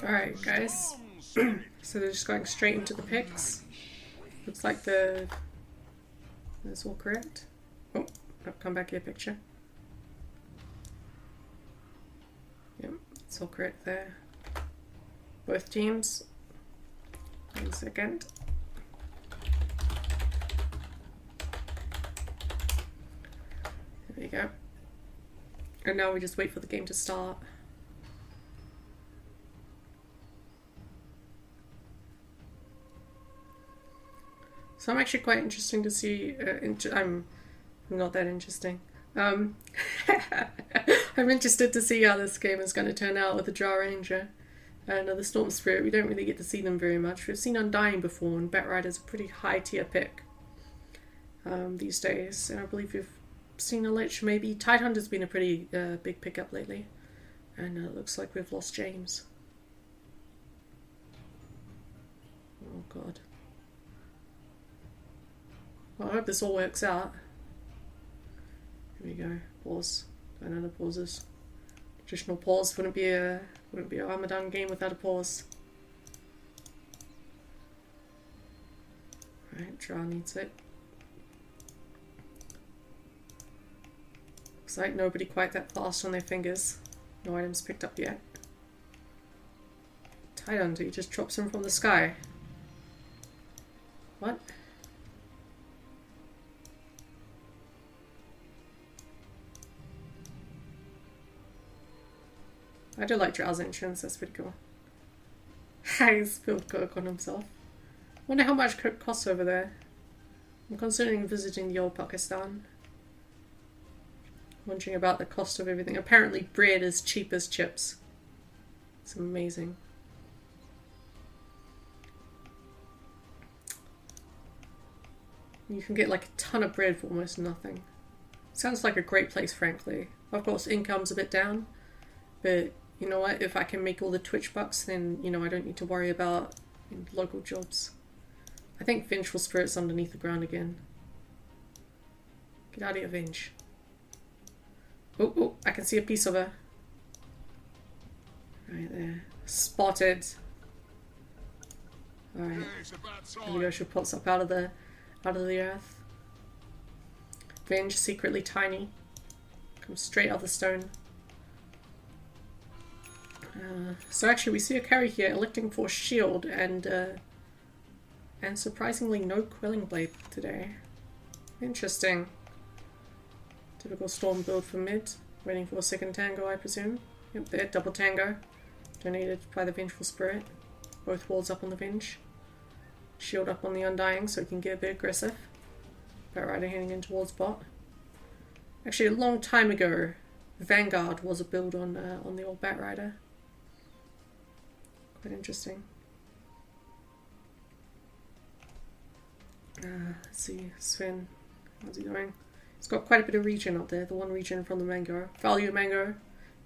Alright, guys. So they're just going straight into the picks. Looks like that's all correct. Oh, I've come back here, picture. Yep, it's all correct there. Both teams. 1 second. There we go. And now we just wait for the game to start. So I'm actually quite interesting to see. I'm not that interesting. I'm interested to see how this game is going to turn out with the Jar Ranger and the Storm Spirit. We don't really get to see them very much. We've seen Undying before, and Batrider's a pretty high tier pick these days. And I believe we've seen a Lich. Maybe Tidehunter's been a pretty big pickup lately, and it looks like we've lost James. Oh god. Well, I hope this all works out. Here we go. Pause. Another pauses. Traditional pause wouldn't be a Ramadan game without a pause. Right, Jar needs it. Looks like nobody quite that fast on their fingers. No items picked up yet. Tidehunter, he just drops him from the sky. What? I do like Drow's entrance, that's pretty cool. He spilled Coke on himself. Wonder how much Coke costs over there. I'm considering visiting the old Pakistan. Wondering about the cost of everything. Apparently bread is cheap as chips. It's amazing. You can get like a ton of bread for almost nothing. Sounds like a great place, frankly. Of course, income's a bit down, but you know what? If I can make all the Twitch bucks, then, you know, I don't need to worry about local jobs. I think Vengeful Spirit's underneath the ground again. Get out of here, Venge. Oh, oh, I can see a piece of her. Right there. Spotted. Alright. There we go, she pops up out of the earth. Venge, secretly tiny. Comes straight out of the stone. So actually we see a carry here electing for shield and surprisingly no Quelling Blade today. Interesting. Typical Storm build for mid. Waiting for a second tango, I presume. Yep, there, double tango. Donated by the Vengeful Spirit. Both walls up on the Venge. Shield up on the Undying so he can get a bit aggressive. Batrider heading in towards bot. Actually, a long time ago, Vanguard was a build on the old Batrider. Quite interesting. Let's see, Sven, how's he doing? He's got quite a bit of regen up there, the one regen from the Mango. Value Mango,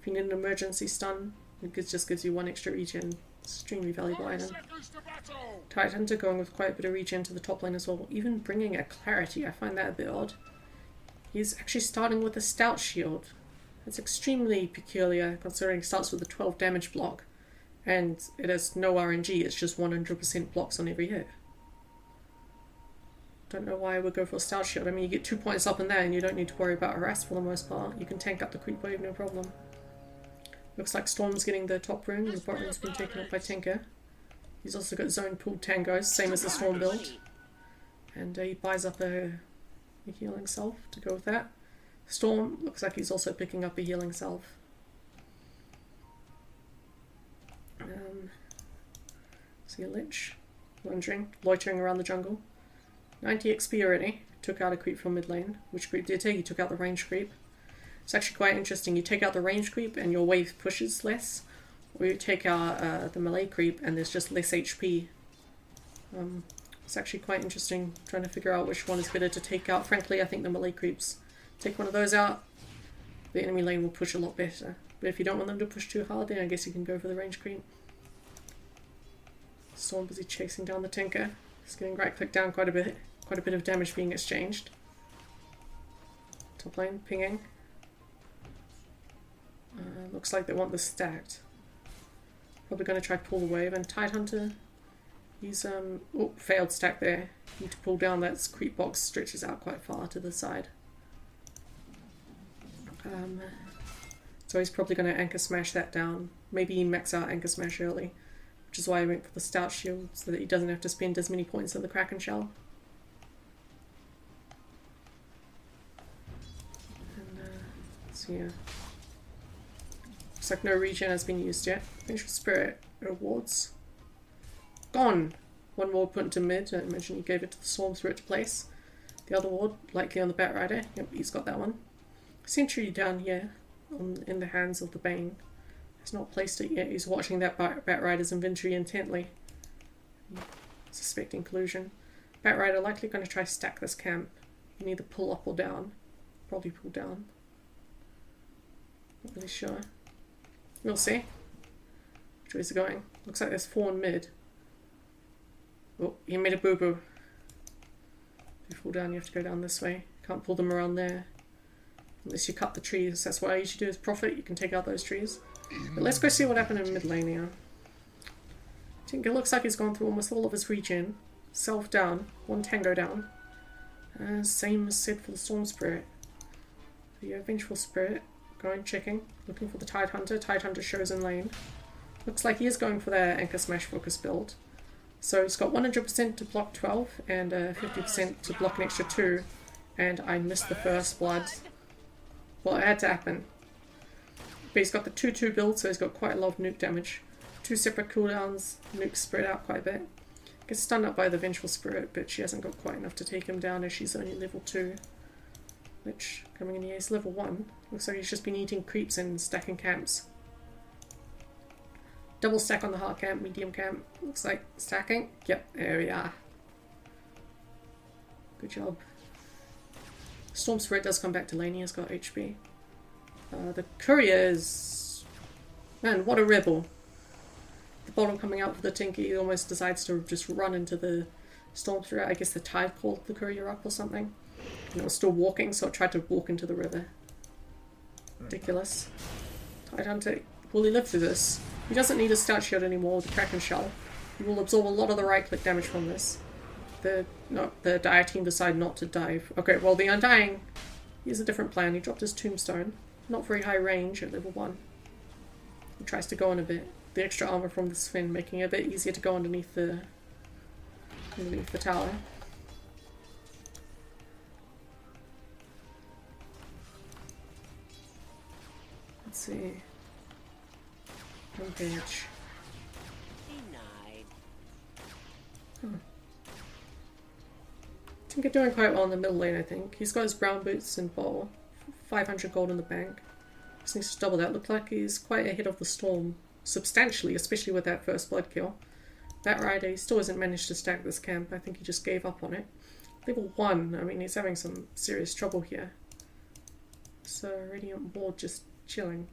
if you need an emergency stun, it just gives you 1 extra regen. Extremely valuable item. Tidehunter going with quite a bit of regen to the top lane as well, even bringing a Clarity, I find that a bit odd. He's actually starting with a Stout Shield. It's extremely peculiar considering it starts with a 12 damage block. And it has no RNG, it's just 100% blocks on every hit. Don't know why I would go for a Stout Shield. I mean, you get 2 points up in there and you don't need to worry about harass for the most part. You can tank up the creep wave, no problem. Looks like Storm's getting the top rune, the bot rune's been taken up by Tinker. He's also got zone pooled tangos, same as the Storm build. And he buys up a healing salve to go with that. Storm looks like he's also picking up a healing salve. See a Lich, loitering around the jungle. 90 XP already. Took out a creep from mid lane. Which creep did he take? He took out the range creep. It's actually quite interesting. You take out the range creep and your wave pushes less. Or you take out the melee creep and there's just less HP. It's actually quite interesting trying to figure out which one is better to take out. Frankly, I think the melee creeps. Take one of those out, the enemy lane will push a lot better. But if you don't want them to push too hard, then I guess you can go for the range creep. Storm busy chasing down the Tinker. He's getting right click down quite a bit. Quite a bit of damage being exchanged. Top lane pinging. Looks like they want this stacked. Probably going to try to pull the wave. And Tidehunter, he's oh, failed stack there. Need to pull down. That creep box stretches out quite far to the side. So he's probably going to anchor smash that down. Maybe max out anchor smash early, which is why I went for the stout shield, so that he doesn't have to spend as many points on the Kraken shell. And so yeah, looks like no regen has been used yet. Vengeful Spirit rewards gone. One ward put into mid. I imagine he gave it to the Storm through it to place. The other ward likely on the Bat Rider. Yep, he's got that one. Sentry down here in the hands of the Bane. He's not placed it yet. He's watching that Bat Rider's inventory intently. Suspecting collusion. Bat Rider likely going to try stack this camp. You can either pull up or down. Probably pull down. Not really sure. We'll see. Which way is it going? Looks like there's 4 in mid. Oh, he made a boo-boo. If you fall down, you have to go down this way. Can't pull them around there. Unless you cut the trees. That's what I usually do as profit. You can take out those trees. But let's go see what happened in mid lane here. I think it looks like he's gone through almost all of his regen. Self down. 1 tango down. Same as said for the Storm Spirit. The Vengeful Spirit. Going, checking. Looking for the Tidehunter. Tidehunter shows in lane. Looks like he is going for their Anchor Smash focus build. So he's got 100% to block 12 and 50% to block an extra 2. And I missed the first blood. Well, it had to happen. But he's got the 2-2 build, so he's got quite a lot of nuke damage. 2 separate cooldowns, nukes spread out quite a bit. Gets stunned up by the Vengeful Spirit, but she hasn't got quite enough to take him down as she's only level 2. Which, coming in here, is level 1. Looks like he's just been eating creeps and stacking camps. Double stack on the hard camp, medium camp. Looks like stacking. Yep, there we are. Good job. Storm Spirit does come back to lane. He has got HP. The courier is... Man, what a rebel. The bottom coming out for the Tinker, he almost decides to just run into the Storm Spirit. I guess the tide called the courier up or something. And it was still walking, so it tried to walk into the river. Ridiculous. Tidehunter, will he live through this? He doesn't need a stout shield anymore with the Kraken shell. He will absorb a lot of the right click damage from this. The Dire team decide not to dive. Okay, well the Undying, he has a different plan. He dropped his Tombstone. Not very high range at level 1. He tries to go on a bit. The extra armor from this fin making it a bit easier to go underneath the tower. Let's see. Engage. Huh. I think they're doing quite well in the middle lane, I think. He's got his brown boots and bow. 500 gold in the bank. Just needs to double that. Look like he's quite ahead of the Storm. Substantially, especially with that first blood kill. Bat Rider, he still hasn't managed to stack this camp. I think he just gave up on it. Level 1, I mean, he's having some serious trouble here. So, Radiant Ward just chilling.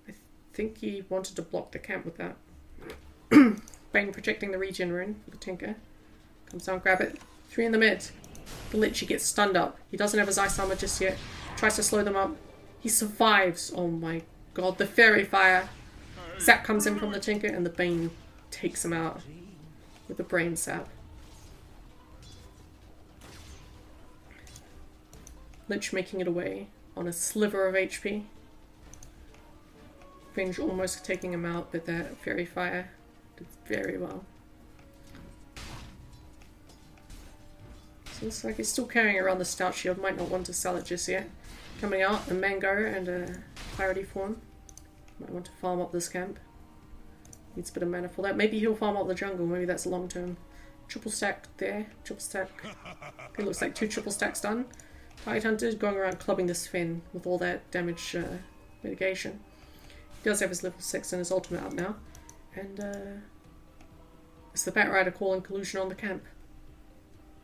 I think he wanted to block the camp with that. Bane protecting the regen rune for the Tinker. Comes down, grab it. 3 in the mid. The Lich, he gets stunned up. He doesn't have his ice armor just yet. Tries to slow them up. He survives. Oh my god, the Fairy Fire. Zap comes in from the Tinker and the Bane takes him out with the Brain Sap. Lich making it away on a sliver of HP. Venge almost taking him out, but that Fairy Fire did very well. So looks like he's still carrying around the Stout Shield, might not want to sell it just yet. Coming out, a Mango and a Clarity form. Might want to farm up this camp. Needs a bit of mana for that. Maybe he'll farm up the jungle, maybe that's long term. Triple stack there, triple stack. It looks like 2 triple stacks done. Tidehunter going around clubbing this Finn with all that damage mitigation. He does have his level 6 and his ultimate up now. And it's the Bat Rider calling collusion on the camp.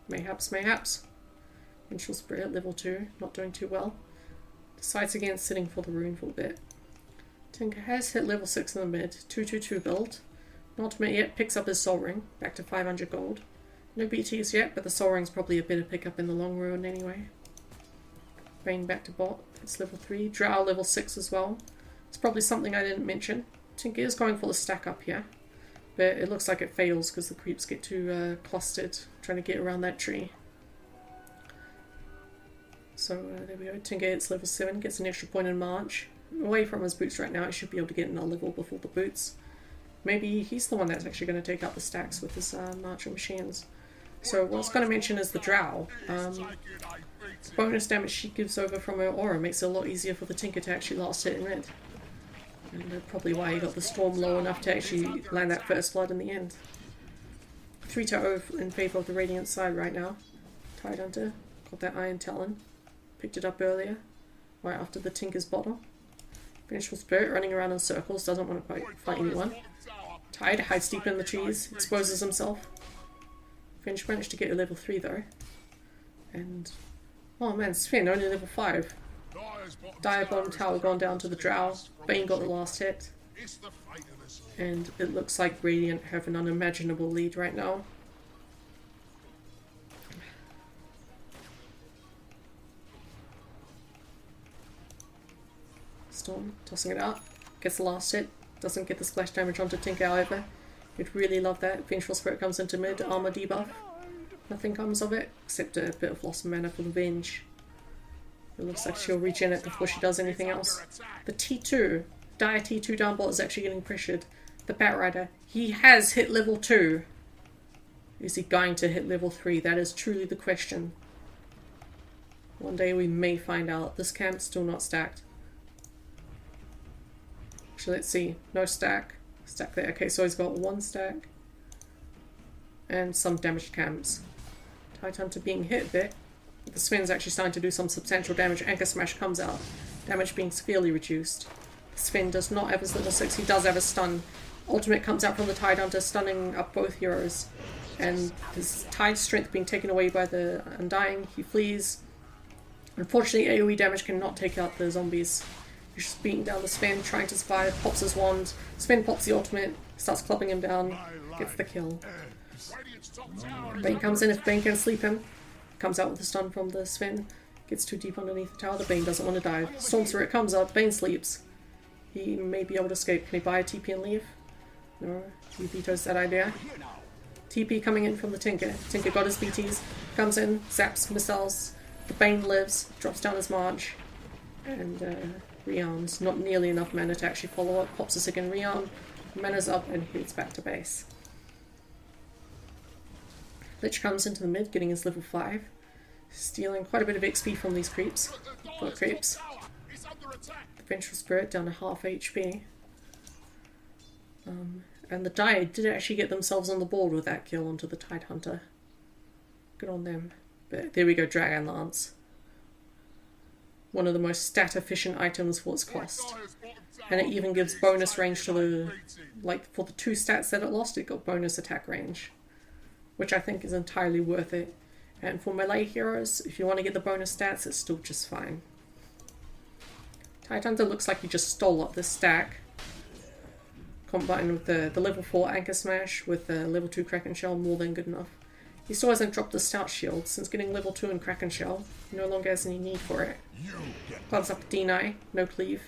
Mayhaps, mayhaps. Vengeful Spirit level 2, not doing too well. Decides against sitting for the rune for a bit. Tinker has hit level 6 in the mid, 2-2-2 build. Not ultimate yet, picks up his Soul Ring, back to 500 gold. No BTs yet, but the Soul Ring's probably a better pickup in the long run anyway. Bane back to bot, it's level 3. Drow level 6 as well. It's probably something I didn't mention. Tinker is going for the stack up here, but it looks like it fails because the creeps get too clustered trying to get around that tree. So there we go, Tinker hits level 7, gets an extra point in March. Away from his boots right now, he should be able to get another level before the boots. Maybe he's the one that's actually going to take out the stacks with his marching machines. So what I was going to mention is the Drow. Bonus damage she gives over from her aura makes it a lot easier for the Tinker to actually last hit in red. And probably why he got the Storm low enough to actually land that first blood in the end. 3-0 in favour of the Radiant side right now. Tidehunter got that Iron Talon. Picked it up earlier, right after the Tinker's bottle. Vengeful Spirit running around in circles, doesn't want to quite fight anyone. Tide hides deep in the trees, exposes himself. Finch managed to get to level 3 though. And oh man, Sven only level 5. Dire bottom tower gone down to the Drow. Bane got the last hit. And it looks like Radiant have an unimaginable lead right now. Storm tossing it out. Gets the last hit. Doesn't get the splash damage onto Tinker however. You'd really love that. Vengeful Spirit comes into mid, armor debuff. Nothing comes of it, except a bit of lost mana for the Venge. It looks like she'll regen it before she does anything else. The T2, Dire T2 downbot is actually getting pressured. The Batrider, he has hit level 2. Is he going to hit level 3? That is truly the question. One day we may find out. This camp's still not stacked. Actually, let's see. No stack. Stack there. Okay, so he's got 1 stack. And some damaged camps. Tidehunter being hit a bit. The Sven's actually starting to do some substantial damage. Anchor Smash comes out. Damage being severely reduced. The Sven does not have his level 6. He does have a stun. Ultimate comes out from the Tidehunter, stunning up both heroes. And his Tide strength being taken away by the Undying. He flees. Unfortunately, AoE damage cannot take out the zombies. He's just beating down the Sven, trying to survive. Pops his wand. Sven pops the ultimate. Starts clubbing him down. Gets the kill. Bane comes in if Bane can sleep him. Comes out with a stun from the Sven. Gets too deep underneath the tower. The Bane doesn't want to dive. Storm Spirit comes up. Bane sleeps. He may be able to escape. Can he buy a TP and leave? No. He vetoes that idea. TP coming in from the Tinker. Tinker got his BTs. Comes in. Zaps missiles. The Bane lives. Drops down his march. And rearms. Not nearly enough mana to actually follow up. Pops a second rearm. Mana's up and heads back to base. Lich comes into the mid, getting his level 5. Stealing quite a bit of XP from these creeps. The Vengeful Spirit down to half HP. And the Dire did actually get themselves on the board with that kill onto the Tidehunter. Good on them. But there we go, Dragon Lance. One of the most stat efficient items for its cost. And it even gives bonus range to the, like for the 2 stats that it lost, it got bonus attack range. Which I think is entirely worth it. And for melee heroes, if you want to get the bonus stats, it's still just fine. Tidehunter looks like he just stole up this stack. Combined with the level 4 Anchor Smash with the level 2 Kraken Shell, more than good enough. He still hasn't dropped the Stout Shield, since getting level 2 in Kraken Shell. He no longer has any need for it. Clubs up Deny, no cleave.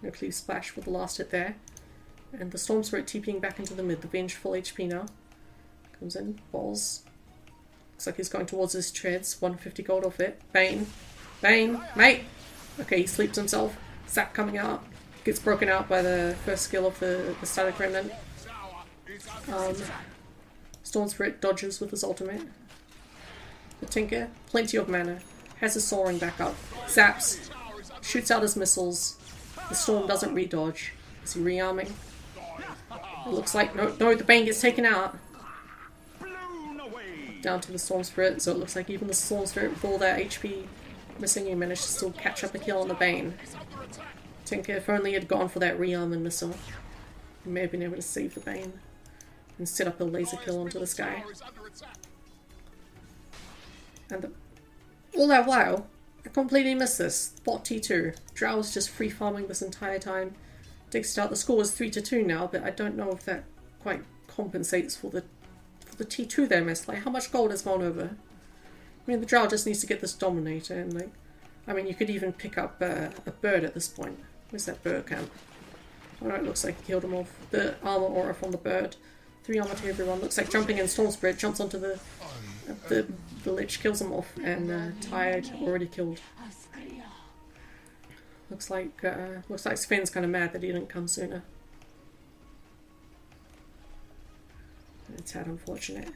No cleave splash for the last hit there. And the Storm Spirit TPing back into the mid, the Venge full HP now. Comes in, balls. Looks like he's going towards his treads. 150 gold off it. Bane. Bane, mate! Okay, he sleeps himself. Zap coming out. Gets broken out by the first skill of the Static Remnant. Storm Spirit dodges with his ultimate. The Tinker, plenty of mana. Has his soaring back up. Zaps. Shoots out his missiles. The Storm doesn't re-dodge. Is he rearming? It looks like no, the Bane gets taken out. Down to the Storm Spirit, so it looks like even the Storm Spirit with all that HP missing, he managed to still catch up a kill on the Bane. Tinker, if only he had gone for that rearm and missile, he may have been able to save the Bane and set up a laser kill onto this guy. And all that while, I completely missed this. Bot T2. Drow was just free farming this entire time. Digs it out. The score is 3-2 now, but I don't know if that quite compensates for the T2 there missed. Like, how much gold has gone over? I mean, the Drow just needs to get this Dominator, and like, I mean, you could even pick up a bird at this point. Where's that bird camp? Oh no, it looks like he killed them off. The armor aura from the bird. 3 armor to everyone. Looks like jumping in Storm Spirit, jumps onto the Lich, kills them off, and Tide already killed. Looks like Sven's kind of mad that he didn't come sooner. It's sad, unfortunate.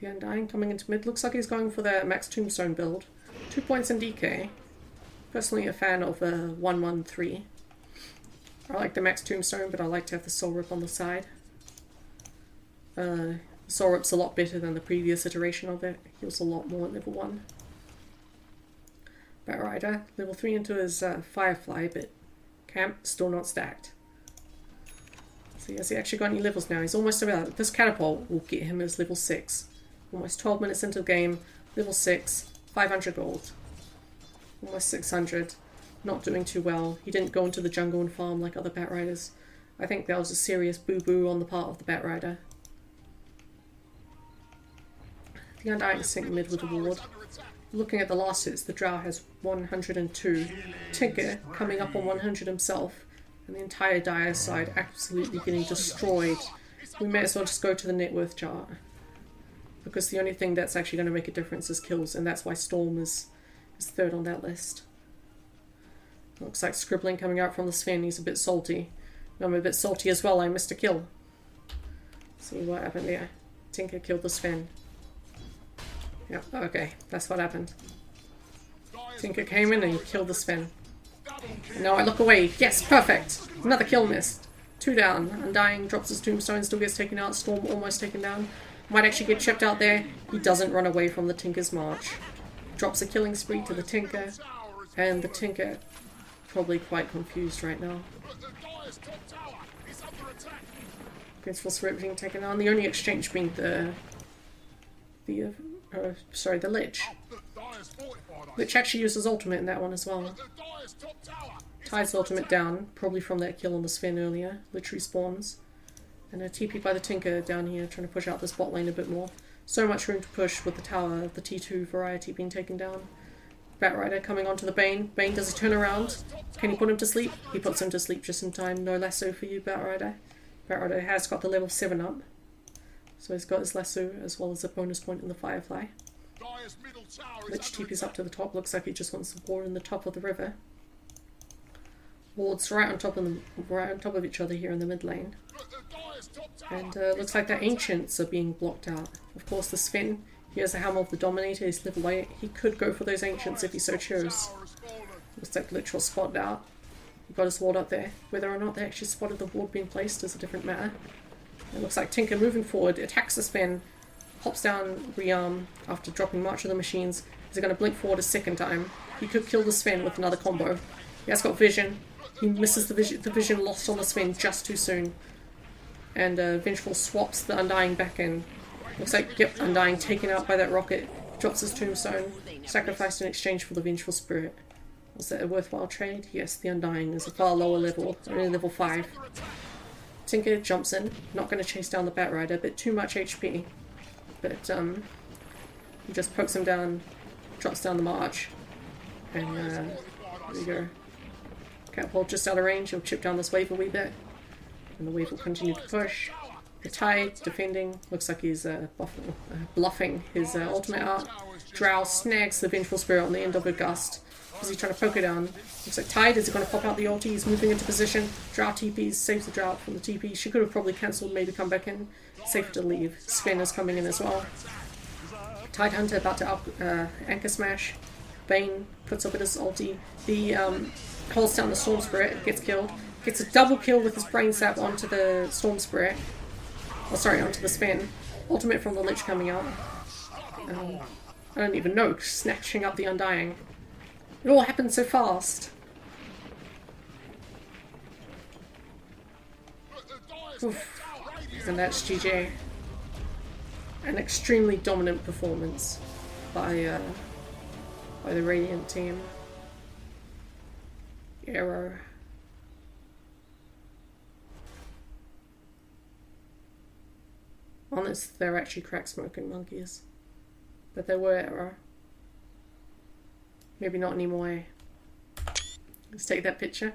The Undying coming into mid. Looks like he's going for the max Tombstone build. 2 points in DK. Personally a fan of 113. I like the max Tombstone, but I like to have the Soul Rip on the side. Soul Rip's a lot better than the previous iteration of it. Heals a lot more at level 1. Batrider, level 3 into his Firefly, but camp still not stacked. So has he actually got any levels now? He's almost about. This catapult will get him his level 6. Almost 12 minutes into the game, level 6, 500 gold. Almost 600. Not doing too well. He didn't go into the jungle and farm like other Batriders. I think that was a serious boo-boo on the part of the Batrider. The Undying sink mid with a ward. Looking at the last hits, the Drow has 102. Tinker coming up on 100 himself. And the entire Dire side absolutely getting destroyed. We may as well just go to the net worth chart. Because the only thing that's actually going to make a difference is kills, and that's why Storm is third on that list. Looks like Scribbling coming out from the Sven. He's a bit salty. I'm a bit salty as well. I missed a kill. See what happened there. Tinker killed the Sven. Yep, okay, that's what happened. Tinker came in and he killed the Sven. And now I look away. Yes, perfect! Another kill missed. 2 down. Undying drops his tombstone, still gets taken out. Storm almost taken down. Might actually get chipped out there. He doesn't run away from the Tinker's march. Drops a killing spree to the Tinker. And the Tinker probably quite confused right now. Graceful Spirit being taken on. The only exchange being the Lich. Lich actually uses ultimate in that one as well. Tide's ultimate down, probably from that kill on the Sven earlier. Lich respawns. And a TP by the Tinker down here, trying to push out this bot lane a bit more. So much room to push with the tower, the T2 variety being taken down. Batrider coming onto the Bane. Bane, does he turn around? Can he put him to sleep? He puts him to sleep just in time. No lasso for you, Batrider. Batrider has got the level 7 up. So he's got his lasso as well as a bonus point in the Firefly. Lich TP's up to the top. Looks like he just wants the ward in the top of the river. Wards right on top of each other here in the mid lane. And looks like the Ancients are being blocked out. Of course, the Sven, he has a Hammer of the Dominator, he's level 8. He could go for those Ancients if he so chose. Looks like Lich was spotted out. He got his ward up there. Whether or not they actually spotted the ward being placed is a different matter. It looks like Tinker moving forward, attacks the Sven, pops down Rearm after dropping March of the Machines. He's going to blink forward a second time. He could kill the Sven with another combo. He has got vision. He misses the vision lost on the Sven just too soon. And Vengeful swaps the Undying back in. Looks like, yep, Undying taken out by that rocket. Drops his tombstone. Sacrificed in exchange for the Vengeful Spirit. Was that a worthwhile trade? Yes, the Undying is a far lower level. Only level 5. Tinker jumps in. Not going to chase down the Batrider. A bit too much HP. But he just pokes him down. Drops down the march. And there we go. Catapult just out of range. He'll chip down this wave a wee bit. And the wave will continue to push. The Tide defending. Looks like he's bluffing his ultimate out. Drow snags the Vengeful Spirit on the end of a gust. Is he trying to poke her down? Looks like Tide. Is he going to pop out the ulti? He's moving into position. Drow TPs. Saves the Drow from the TP. She could have probably cancelled, maybe come back in. Safe to leave. Sven is coming in as well. Tide Hunter about to Anchor Smash. Bane puts up with his ulti. The holds down the Storm Spirit. Gets killed. Gets a double kill with his Brain Sap onto the Storm Spirit. Oh, sorry, onto the Sven. Ultimate from the Lich coming out. I don't even know. Snatching up the Undying. It all happened so fast. Oof. And that's GG. An extremely dominant performance by the Radiant team. Aero. On this, they're actually crack smoking monkeys. But they were Aero. Maybe not anymore. Let's take that picture.